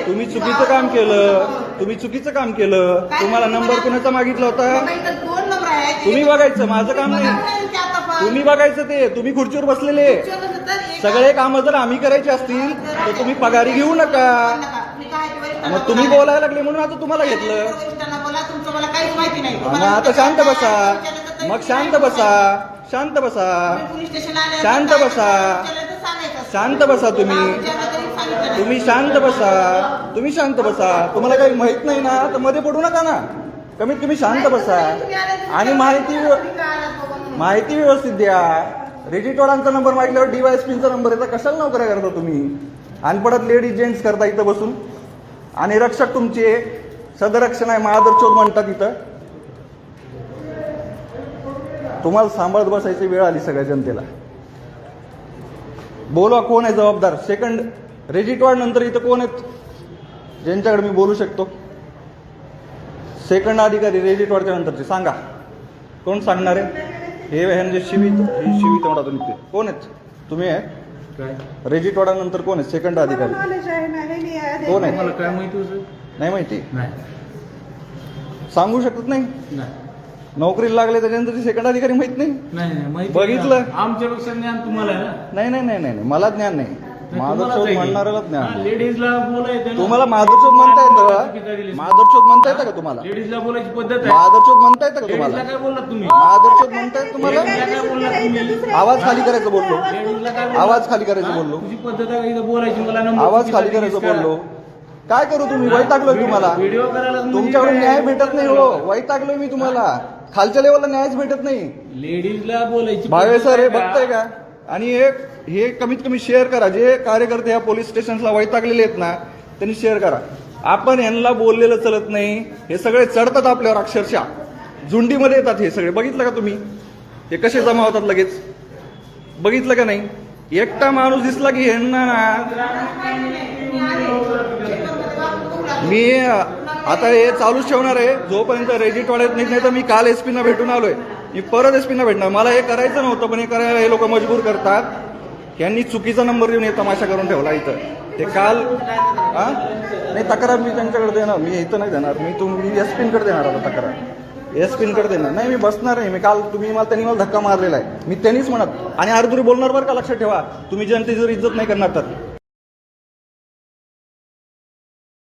तुम्ही चुकीचं काम केलं, तुम्ही चुकीचं काम केलं. तुम्हाला नंबर कोणाचा मागितला होता? दोन नंबर आहेत. तुम्ही बघायचं, माझं काम नाही. तुम्ही बघायचं ते, तुम्ही खुर्चीवर बसलेले. सगळे कामं जर आम्ही करायचे असतील तर तुम्ही पगारी घेऊ नका. मग तुम्ही बोलायला लागले म्हणून आता तुम्हाला घेतलं. मला काहीच माहिती नाही. मग आता शांत बसा. मग शांत बसा, शांत बसा, शांत बसा, शांत बसा. तुम्ही शांत बसा, तुम्ही शांत बसा. तुम्हाला काही माहित नाही ना तर मध्ये पडू नका ना. कमीत कमी शांत बसा आणि माहिती व्यवस्थित द्या. रेजिटवाडांचा नंबर मागितल्यावर DYSPचा नंबर येतो. कशाला नोकऱ्या करता तुम्ही? आणि परत लेडीज जेंट्स करता इथं बसून. आणि रक्षक तुमचे सदरक्षण आहे, महादरचोद म्हणतात इथं. तुम्हाला सांभाळत बसायची वेळ आली सगळ्या जनतेला. बोलवा कोण आहे जबाबदार. सेकंड रेजिटवाड नंतर इथं कोण आहेत ज्यांच्याकडे मी बोलू शकतो? सेकंड अधिकारी रेजिटवाडच्या नंतरचे सांगा. कोण सांगणार आहे? हे म्हणजे शिवित म्हणा तुम्ही. कोण आहेत? तुम्ही आहे रेजिटवाडा नंतर कोण आहे सेकंड अधिकारी? कोण आहे? मला काय माहिती होतं? नाही माहिती. नाही. सांगू शकत नाही. नोकरीला लागले त्याच्यानंतर सेकंड अधिकारी माहित नाही. नाही बघितलं? आमच्यापेक्षा ज्ञान तुम्हाला आहे ना. नाही नाही नाही नाही मला ज्ञान नाही. माधरचोद म्हणणाऱ्याला ज्ञान. लेडीजला बोलायचं. तुम्हाला माधरचोद म्हणता येतं का? माधरचोद म्हणता येतं का तुम्हाला? लेडीजला बोलायची पद्धत आहे. माधरचोद म्हणता येतं का तुम्हाला? काय बोललात तुम्ही? माधरचोद म्हणता येत तुम्हाला? काय बोललात तुम्ही? आवाज खाली करायचं बोललो. लेडीजला काय आवाज खाली करायचं बोललो. तुझी पद्धत आहे इथं बोलायची. मला नंबर आवाज खाली करायचं बोललो. काय करू? तुम्ही वैतागलोय तुम्हाला. व्हिडिओ करायला तुमच्याकडून न्याय भेटत नाही. हो वैतागलोय मी तुम्हाला. खालच्या लेवलला न्यायच भेटत नाही. लेडीजला बोलायची भावे सर हे बघताय का? आणि हे कमीत कमी शेअर करा. जे कार्यकर्ते या पोलीस स्टेशनला वैतागलेले आहेत ना त्यांनी शेअर करा. आपण यांना बोललेलं चलत नाही. हे सगळे चढतात आपल्यावर अक्षरशः. झुंडीमध्ये येतात हे सगळे. बघितलं का तुम्ही? हे कसे जमा होतात लगेच. बघितलं का नाही? एकटा माणूस दिसला की यांना मी आता हे चालूच ठेवणार आहे जोपर्यंत रेजिटवाड्यात नाही तर मी काल SP ना भेटून आलोय. मी परत SP ना भेटणार. मला हे करायचं नव्हतं पण हे करायला हे लोक मजबूर करतात. यांनी चुकीचा नंबर देऊन हे तमाशा करून ठेवला इथं. ते काल नाही तक्रार मी त्यांच्याकडे देणार. मी इथं नाही देणार. मी SP कडे देणार आता तक्रार. SP कडे देणार नाही. मी बसणार नाही. मी काल त्यांनी मला धक्का मारलेला आहे. मी त्यांनीच म्हणत आणि तुम्ही बोलणार बरं का लक्षात ठेवा. तुम्ही जनतेची जर इज्जत नाही करणार तर